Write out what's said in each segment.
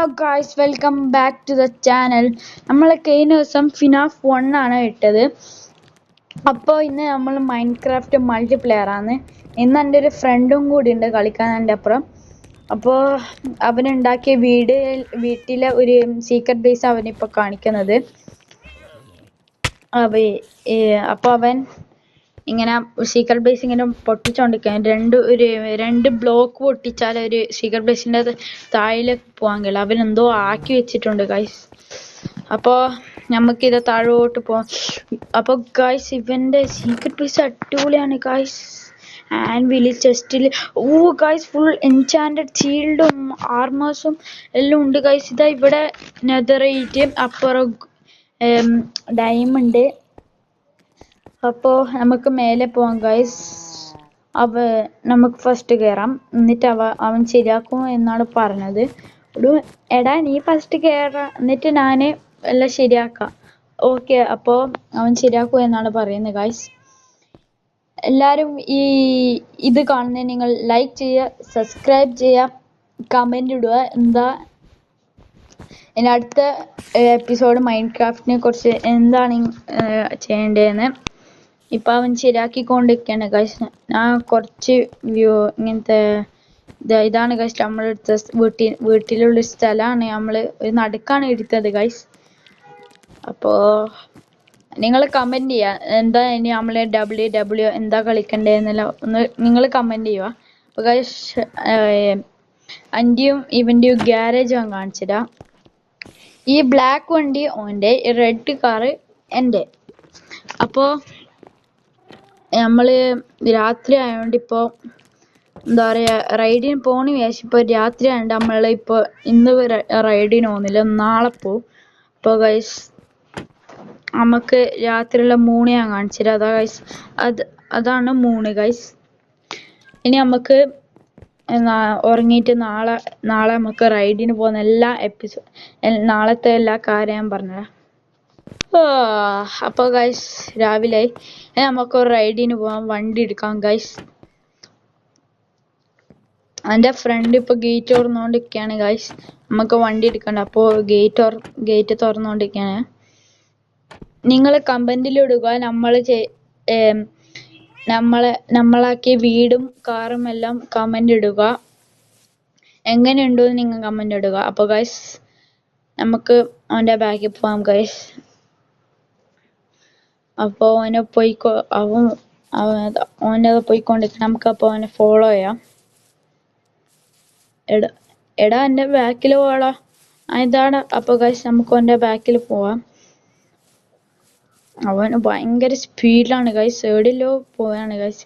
Hello guys, welcome back to the channel. നമ്മൾ കഴിഞ്ഞ ദിവസം ഫിനാഫ് 1 ആണ് ഇട്ടത്. അപ്പോൾ ഇന്ന് നമ്മൾ മൈൻക്രാഫ്റ്റ് മൾട്ടിപ്ലെയർ ആണ്. ഇന്ന് എൻ്റെ ഒരു ഫ്രണ്ടും കൂടി ഉണ്ട് കളിക്കാൻ എൻ്റെ അപ്പുറം. അപ്പോൾ അവനുണ്ടാക്കിയ വീട്ടിലെ ഒരു സീക്രട്ട് ബേസ് അവനിപ്പോൾ കാണിക്കുന്നത്. അപ്പോൾ അവൻ ഇങ്ങനെ സീക്രട്ട് ബേസ് ഇങ്ങനെ പൊട്ടിച്ചോണ്ടിരിക്കാൻ രണ്ട് ബ്ലോക്ക് പൊട്ടിച്ചാൽ ഒരു സീക്രട്ട് ബേസിൻ്റെ താഴേക്ക് പോകാൻ കഴിയില്ല. അവനെന്തോ ആക്കി വെച്ചിട്ടുണ്ട് ഗൈസ്. അപ്പോൾ നമുക്കിത് താഴോട്ട് പോവാം. അപ്പോൾ ഗൈസ്, ഇവൻ്റെ സീക്രട്ട് ബേസ് അടിപൊളിയാണ് ഗൈസ്. ആൻഡ് ചെസ്റ്റിൽ ഗൈസ് ഫുൾ എൻചാൻറ്റഡ് ഷീൽഡും ആർമേഴ്സും എല്ലാം ഉണ്ട് ഗൈസ്. ഇതാ ഇവിടെ നെതറൈറ്റ്, അപ്പുറം ഡയമണ്ട്. അപ്പോൾ നമുക്ക് മേലെ പോവാം ഗൈസ്. നമുക്ക് ഫസ്റ്റ് കയറാം, എന്നിട്ട് അവൻ ശരിയാക്കും എന്നാണ് പറഞ്ഞത്. എടാ നീ ഫസ്റ്റ് കയറാം, എന്നിട്ട് ഞാൻ എല്ലാം ശരിയാക്കാം. ഓക്കെ, അപ്പോൾ അവൻ ശരിയാക്കും എന്നാണ് പറയുന്നത് ഗൈസ്. എല്ലാവരും ഇത് കാണുന്നത് നിങ്ങൾ ലൈക്ക് ചെയ്യുക, സബ്സ്ക്രൈബ് ചെയ്യുക, കമൻ്റ് ഇടുക. എന്താ ഇനി അടുത്ത എപ്പിസോഡ് മൈൻക്രാഫ്റ്റിനെ കുറിച്ച് എന്താണ് ചെയ്യേണ്ടതെന്ന്. ഇപ്പം അവൻ ശരിയാക്കിക്കൊണ്ടിരിക്കുകയാണ് ഗൈസ്. ഞാൻ കുറച്ച് ഇങ്ങനത്തെ ഇതാണ് ഗൈസ് നമ്മളെടുത്ത വീട്ടിലുള്ള സ്ഥലമാണ്. നമ്മൾ ഒരു നടുക്കാണ് എടുത്തത് ഗൈസ്. അപ്പോൾ നിങ്ങൾ കമൻറ്റ് ചെയ്യുക എന്താ ഇനി നമ്മൾ WW എന്താ കളിക്കണ്ടേന്നല്ല ഒന്ന് നിങ്ങൾ കമൻറ്റ് ചെയ്യുക. അപ്പോൾ ഗൈസ്, അൻ്റെയും ഇവൻ്റെയും ഗ്യാരേജ് ഞാൻ കാണിച്ചിടാം. ഈ ബ്ലാക്ക് വണ്ടി ഓൻ്റെ, റെഡ് കാറ് എൻ്റെ. അപ്പോൾ നമ്മൾ രാത്രി ആയതുകൊണ്ട് ഇപ്പോൾ എന്താ പറയുക, റൈഡിന് പോകണമെന്ന് വിചാരിച്ചു. ഇപ്പോൾ രാത്രി ആയതുകൊണ്ട് നമ്മളിപ്പോൾ ഇന്ന് റൈഡിന് പോകുന്നില്ല, നാളെ പോവും. അപ്പോൾ ഗൈസ് നമുക്ക് രാത്രിയുള്ള മൂണ് ഞാൻ കാണിച്ചുതരാം. അതാ ഗൈസ്, അതാണ് മൂണ് ഗൈസ്. ഇനി നമുക്ക് ഉറങ്ങിയിട്ട് നാളെ നമുക്ക് റൈഡിന് പോകുന്ന എല്ലാ നാളത്തെ എല്ലാ കാര്യം ഞാൻ പറഞ്ഞുതരാം. അപ്പോൾ ഗൈസ് രാവിലെ നമുക്ക് ഒരു റൈഡിന് പോകാം, വണ്ടി എടുക്കാം ഗൈസ്. എൻ്റെ ഫ്രണ്ട് ഇപ്പോൾ ഗേറ്റ് തുറന്നുകൊണ്ടിരിക്കുകയാണ് ഗൈസ്. നമുക്ക് വണ്ടി എടുക്കണ്ട. അപ്പോൾ ഗേറ്റ് തുറന്നുകൊണ്ടിരിക്കുകയാണ്. നിങ്ങൾ കമൻറ്റിലിടുക നമ്മളാക്കിയ വീടും കാറും എല്ലാം കമൻ്റ് ഇടുക. എങ്ങനെയുണ്ടോ എന്ന് നിങ്ങൾ കമൻ്റ് ഇടുക. അപ്പോൾ ഗൈസ് നമുക്ക് അവൻ്റെ ബാക്കിൽ പോകാം ഗൈസ്. അപ്പോൾ അവനെ പോയിക്കൊണ്ടിരിക്കണം. നമുക്കപ്പോൾ അവനെ ഫോളോ ചെയ്യാം. എടാ എൻ്റെ ബാക്കിൽ പോവാടാ, ഇതാണ്. അപ്പോൾ ഗൈസ് നമുക്ക് അവൻ്റെ ബാക്കിൽ പോവാം. അവന് ഭയങ്കര സ്പീഡിലാണ് ഗൈസ്, എവിടെയല്ലോ പോവാണ് ഗൈസ്.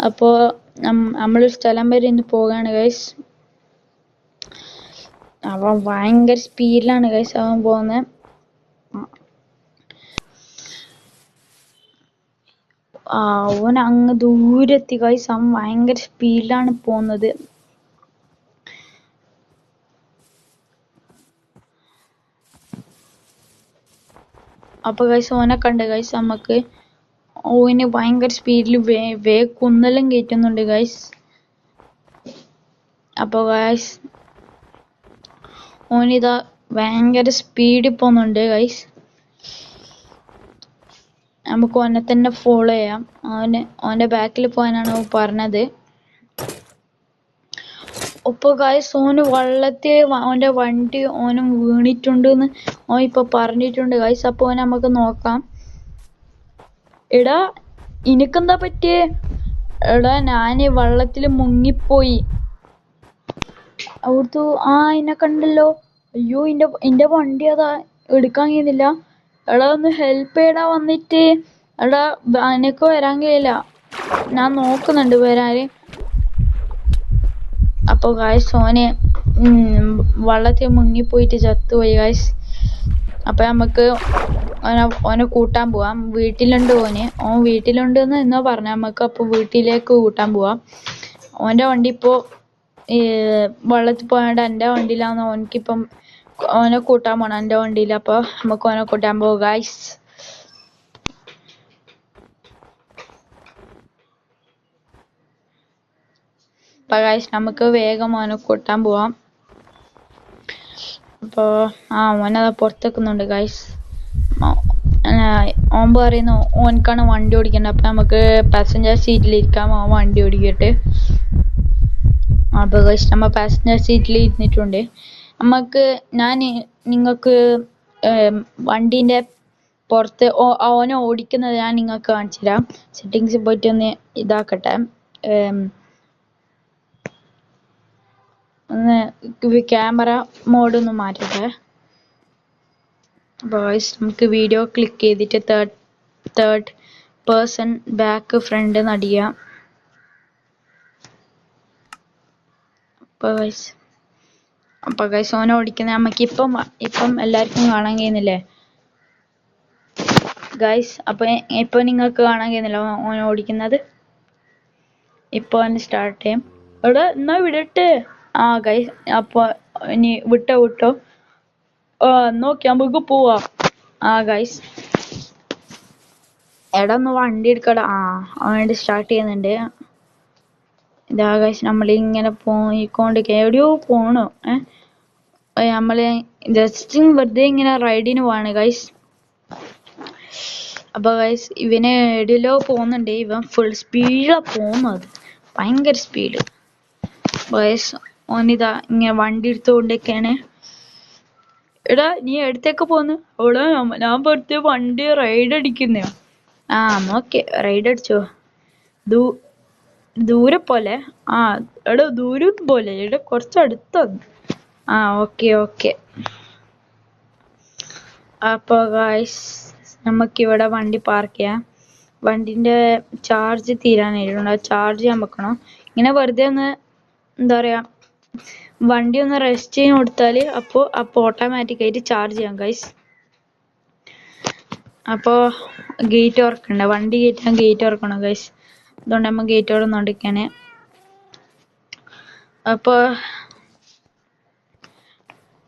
അപ്പോൾ നമ്മളൊരു സ്ഥലം വരെ ഇന്ന് പോവുകയാണ് ഗൈസ്. അവൻ ഭയങ്കര സ്പീഡിലാണ് ഗൈസ് അവൻ പോകുന്നത്. അവൻ അങ്ങ് ദൂരെത്തി ഗൈസ്. അവൻ ഭയങ്കര സ്പീഡിലാണ് പോകുന്നത്. അപ്പോൾ ഗൈസ് ഓനെ കണ്ട് ഗൈസ്. നമുക്ക് ഓന് ഭയങ്കര സ്പീഡിൽ കുന്നെല്ലാം കയറ്റുന്നുണ്ട് ഗൈസ്. അപ്പോൾ ഗൈസ് ഓനിതാ ഭയങ്കര സ്പീഡിൽ പോകുന്നുണ്ട് ഗൈസ്. നമുക്ക് ഓനെ തന്നെ ഫോളോ ചെയ്യാം. ഓൻ്റെ ബാക്കിൽ പോകാനാണ് ഓൻ പറഞ്ഞത്. അപ്പോൾ ഗൈസ് ഓന് വെള്ളത്തിൽ ഓൻ്റെ വണ്ടി ഓനും വീണിട്ടുണ്ടെന്ന് ഓൻ ഇപ്പോൾ പറഞ്ഞിട്ടുണ്ട് ഗൈസ്. അപ്പോൾ ഓനെ നമുക്ക് നോക്കാം. എടാ എനിക്കെന്താ പറ്റിയേ? എടാ ഞാൻ വെള്ളത്തിൽ മുങ്ങിപ്പോയി. അവിടുത്തെ എന്നെ കണ്ടല്ലോ. അയ്യോ, എൻ്റെ വണ്ടി അതാ എടുക്കാൻ കഴിയുന്നില്ല. എടാ ഒന്ന് ഹെൽപ്പ് ചെയ്യടാ വന്നിട്ട്. എടാ എനിക്ക് വരാൻ കഴിയില്ല, ഞാൻ നോക്കുന്നുണ്ട് വരാൻ. അപ്പോൾ ഗൈസ് ഓന് വെള്ളത്തിൽ മുങ്ങിപ്പോയിട്ട് ചത്തുപോയി ഗൈസ്. അപ്പോൾ നമുക്ക് ഓനെ കൂട്ടാൻ പോവാം. വീട്ടിലുണ്ട് ഓൻ വീട്ടിലുണ്ടെന്ന് എന്നോ പറഞ്ഞു. നമുക്ക് അപ്പോൾ വീട്ടിലേക്ക് കൂട്ടാൻ പോവാം. ഓൻ്റെ വണ്ടി ഇപ്പോൾ വെള്ളത്തിൽ പോയാണ്ട് എൻ്റെ വണ്ടിയിലാന്ന്. ഓനക്കിപ്പം ഓനെ കൂട്ടാൻ പോകണം എൻ്റെ വണ്ടിയിൽ. അപ്പോൾ നമുക്ക് ഓനെ കൂട്ടാൻ പോവാം ഗൈസ്. അപ്പോൾ ഗൈസ് നമുക്ക് വേഗം ഓനെ കൂട്ടാൻ പോവാം. അപ്പോൾ ഓനത് പുറത്തേക്കുന്നുണ്ട് ഗൈസ്. ഓൻ പറയുന്നു ഓനക്കാണ് വണ്ടി ഓടിക്കേണ്ടത്, അപ്പം നമുക്ക് പാസഞ്ചർ സീറ്റിലിരിക്കാം, ഓൻ വണ്ടി ഓടിക്കട്ടെ. അപ്പോൾ ഗൈസ് നമ്മൾ പാസഞ്ചർ സീറ്റിൽ ഇരുന്നിട്ടുണ്ട്. ഞാൻ നിങ്ങൾക്ക് വണ്ടീൻ്റെ പുറത്ത് ഓനെ ഓടിക്കുന്നത് ഞാൻ നിങ്ങൾക്ക് കാണിച്ചു തരാം. സെറ്റിങ്സിൽ പോയിട്ട് ഒന്ന് ഇതാക്കട്ടെ, ഒന്ന് ക്യാമറ മോഡ് ഒന്ന് മാറ്റട്ടെ. അപ്പോൾ ഗൈസ് നമുക്ക് വീഡിയോ ക്ലിക്ക് ചെയ്തിട്ട് തേർഡ് പേഴ്സൺ ബാക്ക് ഫ്രണ്ട് നടിയാം. അപ്പോൾ ഗൈസ് ഓനെ ഓടിക്കുന്നത് നമുക്ക് ഇപ്പം എല്ലാവർക്കും കാണാൻ കഴിയുന്നില്ലേ ഗൈസ്? അപ്പോൾ ഇപ്പോൾ നിങ്ങൾക്ക് കാണാൻ കഴിയുന്നില്ല ഓനെ ഓടിക്കുന്നത്? ഇപ്പോൾ അവന് സ്റ്റാർട്ട് ചെയ്യും. എടാ എന്നാ വിടട്ടെ. ഗൈസ് അപ്പോൾ ഇനി വിട്ടോ നോക്കി നമുക്ക് പോവാം. ഗൈസ് എടാ ഒന്ന് വണ്ടി എടുക്കടാ. അവൻ സ്റ്റാർട്ട് ചെയ്യുന്നുണ്ട്. ഇതാ ഗൈസ് നമ്മളിങ്ങനെ പോയിക്കൊണ്ടിരിക്കുക. എവിടെയോ പോണു. നമ്മൾ ജസ്റ്റ് വെറുതെ ഇങ്ങനെ റൈഡിന് പോവാണ് ഗൈസ്. അപ്പോൾ ഗൈസ് ഇവന് എവിടെയല്ലോ പോകുന്നുണ്ട്. ഇവൻ ഫുൾ സ്പീഡിലാണ് പോകുന്നത്, ഭയങ്കര സ്പീഡ്. ഗൈസ് ഓനിതാ ഇങ്ങനെ വണ്ടി എടുത്തുകൊണ്ടൊക്കെയാണ്. എടാ നീ എടുത്തേക്ക് പോന്ന്? അവിടെ ഞാൻ വെറുതെ വണ്ടി റൈഡ് അടിക്കുന്നോ? നോക്കി റൈഡ് അടിച്ചോ. ദൂരെ പോലെ? എടാ ദൂരം പോലെ, എടാ കുറച്ചടുത്താണ്. ഓക്കെ. അപ്പോൾ ഗൈസ് നമുക്കിവിടെ വണ്ടി പാർക്ക് ചെയ്യാം. വണ്ടിൻ്റെ ചാർജ് തീരാനായിട്ടുണ്ട്, ചാർജ് ചെയ്യാൻ വെക്കണം. ഇങ്ങനെ വെറുതെ ഒന്ന് എന്താ പറയുക, വണ്ടി ഒന്ന് റെസ്റ്റ് ചെയ്യാൻ കൊടുത്താൽ അപ്പോൾ ഓട്ടോമാറ്റിക്കായിട്ട് ചാർജ് ചെയ്യാം ഗൈസ്. അപ്പോൾ ഗേറ്റ് തുറക്കണ്ട, വണ്ടി കയറ്റാൻ ഗേറ്റ് തുറക്കണം ഗൈസ്. അതുകൊണ്ട് നമ്മൾ ഗേറ്റ് തുറന്നുകൊണ്ടിരിക്കുകയാണ്. അപ്പോൾ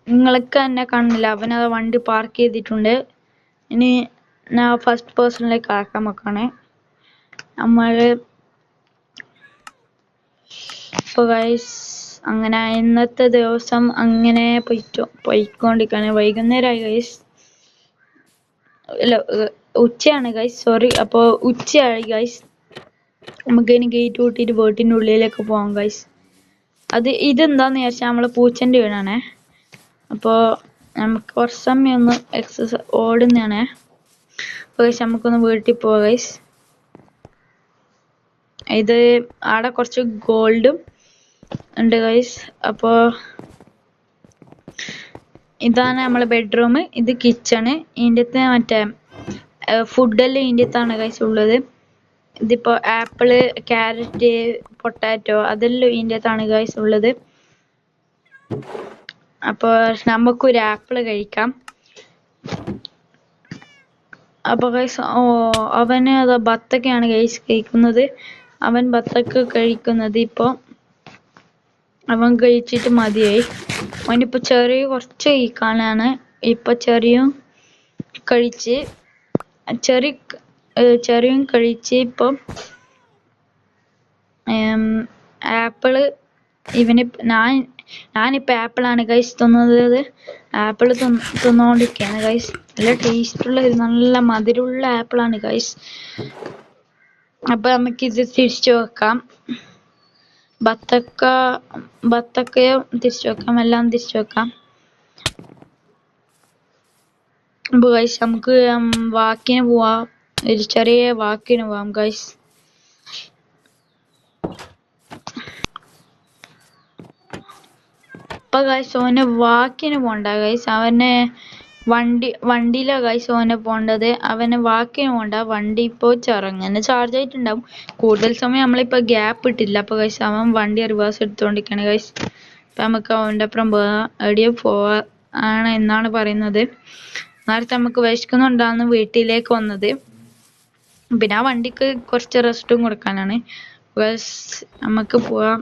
നിങ്ങൾക്ക് എന്നെ കാണുന്നില്ല, അവനത് വണ്ടി പാർക്ക് ചെയ്തിട്ടുണ്ട്. ഇനി ഞാൻ ഫസ്റ്റ് പേഴ്സണിലേക്ക് ആക്കാൻ വെക്കാണ് നമ്മൾ. അപ്പോൾ ഗൈസ് അങ്ങനെ ഇന്നത്തെ ദിവസം അങ്ങനെ പോയിക്കൊണ്ടിരിക്കുകയാണ്. വൈകുന്നേരമായി ഗൈസ്, അല്ല ഉച്ചയാണ് ഗൈസ്, സോറി. അപ്പോൾ ഉച്ചയായി ഗൈസ്. നമുക്കിനി ഗേറ്റ് കൂട്ടിയിട്ട് വീട്ടിൻ്റെ ഉള്ളിലേക്ക് പോകാം ഗൈസ്. ഇതെന്താന്ന് വിചാരിച്ചാൽ നമ്മളെ പൂച്ചൻ്റെ വീടാണേ. അപ്പോൾ നമുക്ക് കുറച്ച് സമയം ഒന്ന് എക്സസൈസ് ഓടുന്നതാണ്. അപ്പോൾ ഗൈസ് നമുക്കൊന്ന് വീട്ടിൽ പോവാം ഗൈസ്. അവിടെ കുറച്ച് ഗോൾഡും ഉണ്ട് ഗൈസ്. അപ്പോൾ ഇതാണ് നമ്മളെ ബെഡ്റൂം, ഇത് കിച്ചണ്. ഇതിൻ്റെ മറ്റേ ഫുഡെല്ലാം ഇതിൻ്റെ ഗൈസ് ഉള്ളത്. ഇതിപ്പോൾ ആപ്പിള്, ക്യാരറ്റ്, പൊട്ടാറ്റോ അതെല്ലാം ഇതിൻ്റെ ഗൈസ് ഉള്ളത്. അപ്പോൾ നമുക്കൊരു ആപ്പിള് കഴിക്കാം. അപ്പോൾ ഗൈസ് അവന് അത് ബത്തക്കയാണ് ഗൈസ് കഴിക്കുന്നത്. അവൻ ബത്തക്ക കഴിക്കുന്നത് ഇപ്പോൾ അവൻ കഴിച്ചിട്ട് മതിയായി. അവനിപ്പോൾ കുറച്ച് കഴിക്കാനാണ്. ഇപ്പോൾ ചെറിയും കഴിച്ച് ഇപ്പം ആപ്പിള് ഞാനിപ്പോൾ ആപ്പിളാണ് ഗൈസ് തിന്നുന്നത്. ആപ്പിള് തിന്നുകൊണ്ടിരിക്കുകയാണ് ഗൈസ്. നല്ല ടേസ്റ്റുള്ള നല്ല മധുരമുള്ള ആപ്പിളാണ് ഗൈസ്. അപ്പോൾ നമുക്കിത് തിരിച്ചു വെക്കാം. ബത്തക്കയും തിരിച്ചു വെക്കാം, എല്ലാം തിരിച്ചു വെക്കാം. അപ്പോൾ ഗൈസ് നമുക്ക് വാക്കിന് പോവാം, ഒരു ചെറിയ വാക്കിന് പോവാം ഗൈസ്. അപ്പോൾ ഗൈസ് ഓന് വാക്കിന് പോണ്ട ഗൈസ്, അവന് വണ്ടിയിലാണ് ഗൈസ് ഓനെ പോണ്ടത്. അവന് വാക്കിന് പോണ്ട, വണ്ടി ഇപ്പോൾ ചെറുങ്ങനെ ചാർജ് ആയിട്ടുണ്ടാവും. കൂടുതൽ സമയം നമ്മളിപ്പോൾ ഗ്യാപ്പ് ഇട്ടില്ല. അപ്പോൾ ഗൈസ് അവൻ വണ്ടി റിവേഴ്സ് എടുത്തുകൊണ്ടിരിക്കുകയാണ് ഗൈസ്. അപ്പം നമുക്ക് അവൻ്റെ അപ്പുറം എവിടെയോ ആണ് എന്നാണ് പറയുന്നത്. നേരത്തെ നമുക്ക് വിശക്കുന്നുണ്ടാന്ന് വീട്ടിലേക്ക് വന്നത്. പിന്നെ ആ വണ്ടിക്ക് കുറച്ച് റെസ്റ്റും കൊടുക്കാനാണ്. ഗൈസ് നമുക്ക് പോവാം.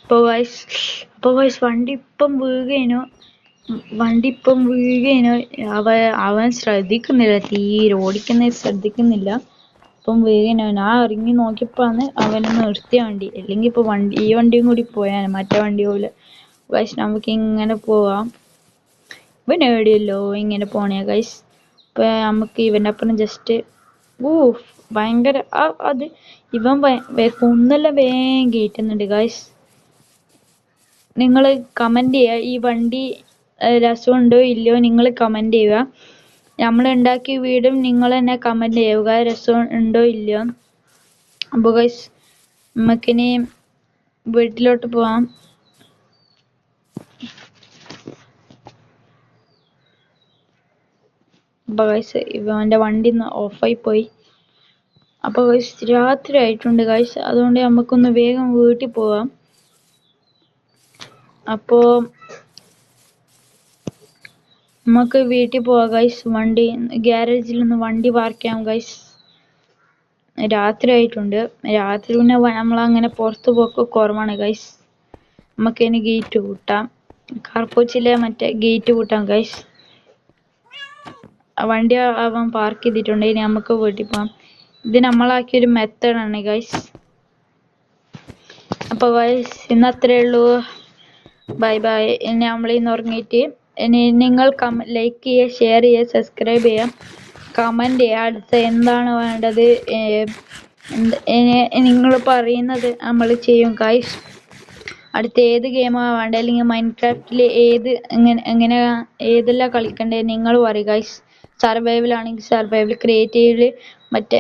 അപ്പോൾ ഗൈസ് വണ്ടി ഇപ്പം വീഴുകയാണ്. അവൻ ശ്രദ്ധിക്കുന്നില്ല, തീരെ ഓടിക്കുന്നത് ശ്രദ്ധിക്കുന്നില്ല. അപ്പം വേഗം ഞാൻ ഇറങ്ങി നോക്കിയപ്പോഴാണ് അവനെ നിർത്തിയ വണ്ടി. അല്ലെങ്കിൽ ഇപ്പോൾ ഈ വണ്ടിയും കൂടി പോയാൽ മറ്റേ വണ്ടി പോലെ. ഗൈസ് നമുക്ക് ഇങ്ങനെ പോവാം. ഇവൻ എവിടെയല്ലോ ഇങ്ങനെ പോണേ ഗൈസ്. ഇപ്പം നമുക്ക് ഇവൻ്റെ അപ്പുറം ജസ്റ്റ് ഭയങ്കര അത് ഇവൻ കുന്നെല്ലാം വേഗം കയറ്റുന്നുണ്ട് ഗൈസ്. നിങ്ങൾ കമൻറ്റ് ചെയ്യുക ഈ വണ്ടി രസമുണ്ടോ ഇല്ലയോ നിങ്ങൾ കമൻറ്റ് ചെയ്യുക. നമ്മൾ ഉണ്ടാക്കിയ വീടും നിങ്ങൾ തന്നെ കമൻറ്റ് ചെയ്യുക രസം ഉണ്ടോ ഇല്ലയോ. അപ്പോൾ ഗൈസ് നമുക്കിനി വീട്ടിലോട്ട് പോവാം. അപ്പോൾ ഗൈസ് ഇവൻ്റെ വണ്ടി ഓഫായി പോയി. അപ്പോൾ ഗൈസ് രാത്രി ആയിട്ടുണ്ട് ഗൈസ്. അതുകൊണ്ട് നമുക്കൊന്ന് വേഗം വീട്ടിൽ പോവാം. അപ്പോൾ നമുക്ക് വീട്ടിൽ പോവാം ഗൈസ്. വണ്ടി ഗ്യാരേജിൽ നിന്ന് വണ്ടി പാർക്ക് ചെയ്യാം ഗൈസ്. രാത്രി ആയിട്ടുണ്ട്. രാത്രി പിന്നെ നമ്മളങ്ങനെ പുറത്ത് പോക്ക് കുറവാണ് ഗൈസ്. നമുക്കിനി ഗേറ്റ് കൂട്ടാം. കാർപോച്ചിലെ മറ്റേ ഗേറ്റ് കൂട്ടാം ഗൈസ്. വണ്ടി അവൻ പാർക്ക് ചെയ്തിട്ടുണ്ട്. ഇനി നമുക്ക് വീട്ടിൽ പോകാം. ഇത് നമ്മളാക്കിയൊരു മെത്തേഡാണ് ഗൈസ്. അപ്പോൾ ഗൈസ് ഇന്ന് അത്രേ ഉള്ളൂ. Bye bye. ഇനി നമ്മളിന്ന് ഉറങ്ങിയിട്ട് ഇനി നിങ്ങൾ ലൈക്ക് ചെയ്യുക, ഷെയർ ചെയ്യുക, സബ്സ്ക്രൈബ് ചെയ്യുക, കമൻറ്റ് ചെയ്യുക. അടുത്ത എന്താണ് വേണ്ടത് നിങ്ങൾ പറയുന്നത് നമ്മൾ ചെയ്യും ഗൈസ്. അടുത്ത ഏത് ഗെയിമാണ് വേണ്ടത്, അല്ലെങ്കിൽ മൈൻക്രാഫ്റ്റിൽ ഏതെല്ലാം കളിക്കണ്ടേ നിങ്ങൾ പറയും ഗൈസ്. സർവൈവൽ ആണെങ്കിൽ സർവൈവൽ, ക്രിയേറ്റീവിൽ മറ്റേ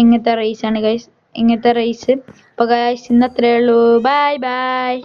ഇങ്ങനത്തെ റേസ് ആണ് ഗൈസ്, ഇങ്ങനത്തെ റേസ്. അപ്പോൾ ഗൈസ് ഇന്ന് അത്രേ ഉള്ളൂ. Bye bye.